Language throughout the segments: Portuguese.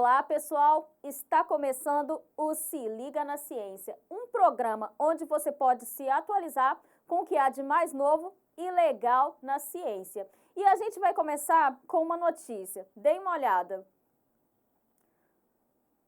Olá, pessoal! Está começando o Se Liga na Ciência, um programa onde você pode se atualizar com o que há de mais novo e legal na ciência. E a gente vai começar com uma notícia. Dê uma olhada.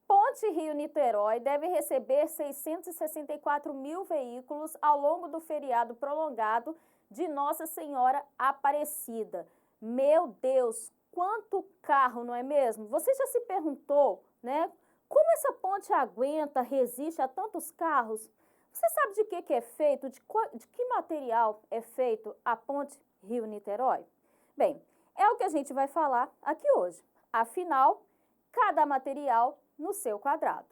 Ponte Rio-Niterói deve receber 664 mil veículos ao longo do feriado prolongado de Nossa Senhora Aparecida. Meu Deus, quanto carro, não é mesmo? Você já se perguntou, né? Como essa ponte aguenta, resiste a tantos carros? Você sabe de que é feito, de que material é feito a ponte Rio-Niterói? Bem, é o que a gente vai falar aqui hoje. Afinal, cada material no seu quadrado.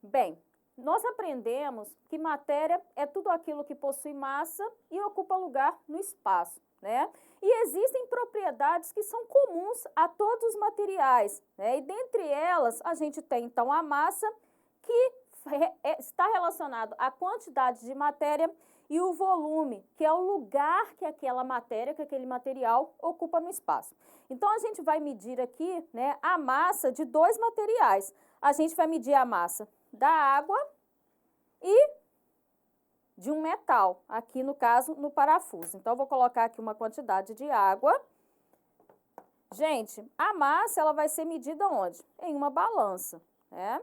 Bem, nós aprendemos que matéria é tudo aquilo que possui massa e ocupa lugar no espaço, né? E existem propriedades que são comuns a todos os materiais, né? E dentre elas, a gente tem então a massa, que está relacionado à quantidade de matéria, e o volume, que é o lugar que aquela matéria, que aquele material ocupa no espaço. Então, a gente vai medir aqui, né, a massa de dois materiais. A gente vai medir a massa da água e de um metal, aqui no caso, no parafuso. Então, eu vou colocar aqui uma quantidade de água. Gente, a massa, ela vai ser medida onde? Em uma balança, né?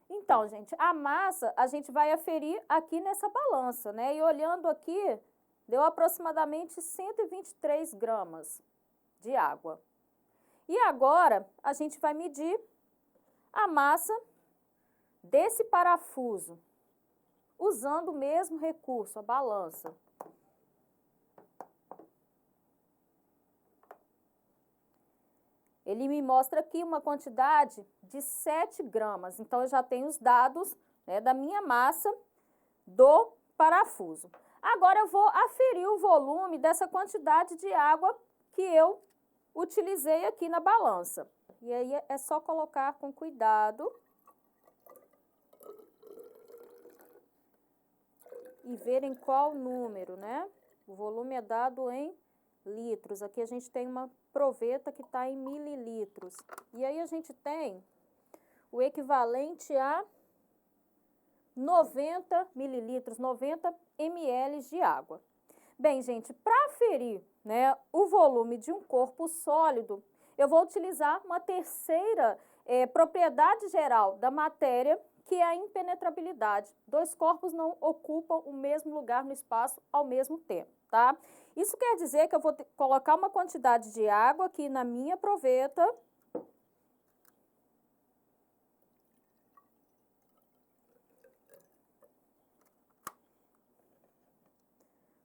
Então, gente, a massa a gente vai aferir aqui nessa balança, né? E olhando aqui, deu aproximadamente 123 gramas de água. E agora, a gente vai medir a massa desse parafuso, usando o mesmo recurso, a balança. Ele me mostra aqui uma quantidade de 7 gramas. Então, eu já tenho os dados, né, da minha massa do parafuso. Agora, eu vou aferir o volume dessa quantidade de água que eu utilizei aqui na balança. E aí, é só colocar com cuidado e ver em qual número, né? O volume é dado em litros. Aqui a gente tem uma proveta que está em mililitros. E aí a gente tem o equivalente a 90 mililitros, 90 ml de água. Bem, gente, para aferir, né, o volume de um corpo sólido, eu vou utilizar uma terceira propriedade geral da matéria, que é a impenetrabilidade. Dois corpos não ocupam o mesmo lugar no espaço ao mesmo tempo, tá? Isso quer dizer que eu vou colocar uma quantidade de água aqui na minha proveta.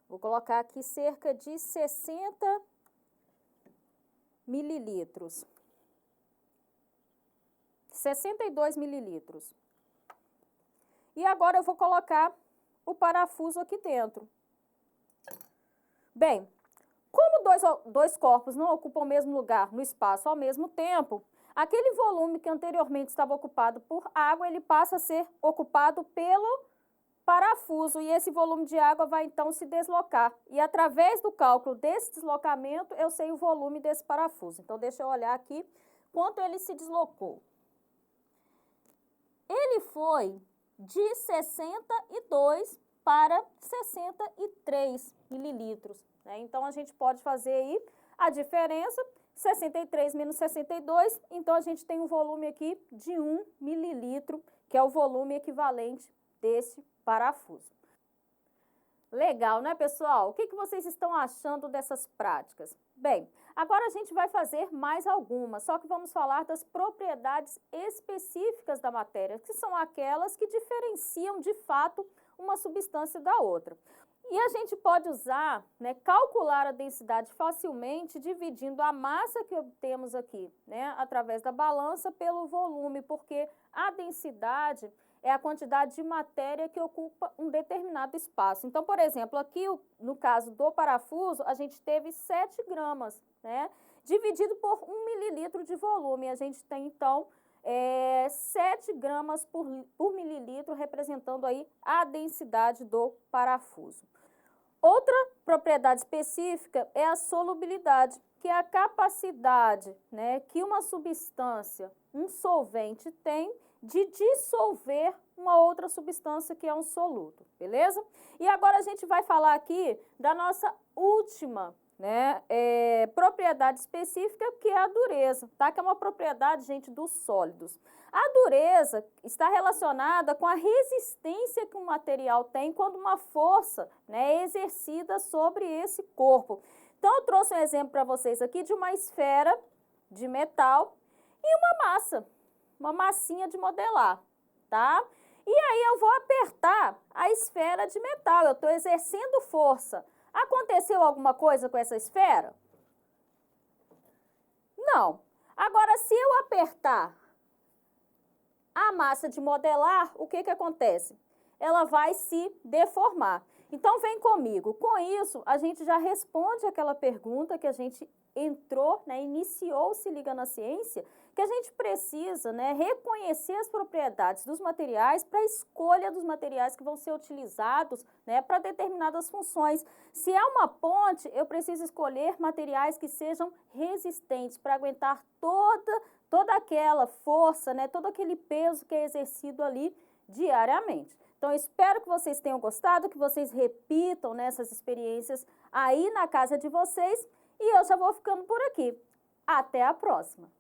Vou colocar aqui cerca de 60 mililitros. 62 mililitros. E agora eu vou colocar o parafuso aqui dentro. Bem, como dois corpos não ocupam o mesmo lugar no espaço ao mesmo tempo, aquele volume que anteriormente estava ocupado por água, ele passa a ser ocupado pelo parafuso, e esse volume de água vai então se deslocar. E através do cálculo desse deslocamento, eu sei o volume desse parafuso. Então, deixa eu olhar aqui quanto ele se deslocou. Ele foi de 62 para 63 mililitros. Né? Então, a gente pode fazer aí a diferença, 63 menos 62, então a gente tem um volume aqui de 1 mililitro, que é o volume equivalente desse parafuso. Legal, né, pessoal? O que vocês estão achando dessas práticas? Bem, agora a gente vai fazer mais algumas, só que vamos falar das propriedades específicas da matéria, que são aquelas que diferenciam de fato uma substância da outra. E a gente pode usar, né, calcular a densidade facilmente dividindo a massa que obtemos aqui, né, através da balança pelo volume, porque a densidade é a quantidade de matéria que ocupa um determinado espaço. Então, por exemplo, aqui no caso do parafuso, a gente teve 7 gramas, né, dividido por 1 mililitro de volume. A gente tem, então, 7 gramas por mililitro, representando aí a densidade do parafuso. Outra propriedade específica é a solubilidade, que é a capacidade, né, que uma substância, um solvente tem de dissolver uma outra substância que é um soluto, beleza? E agora a gente vai falar aqui da nossa última, né, propriedade específica, que é a dureza, tá? Que é uma propriedade, gente, dos sólidos. A dureza está relacionada com a resistência que um material tem quando uma força, né, é exercida sobre esse corpo. Então, eu trouxe um exemplo para vocês aqui de uma esfera de metal e uma massinha de modelar, tá? E aí eu vou apertar a esfera de metal, eu estou exercendo força. Aconteceu alguma coisa com essa esfera? Não. Agora, se eu apertar a massa de modelar, o que acontece? Ela vai se deformar. Então, vem comigo. Com isso, a gente já responde aquela pergunta que a gente entrou, né, iniciou Se Liga na Ciência, que a gente precisa, né, reconhecer as propriedades dos materiais para a escolha dos materiais que vão ser utilizados, né, para determinadas funções. Se é uma ponte, eu preciso escolher materiais que sejam resistentes para aguentar toda aquela força, né, todo aquele peso que é exercido ali diariamente. Então, eu espero que vocês tenham gostado, que vocês repitam nessas experiências aí na casa de vocês, e eu já vou ficando por aqui. Até a próxima!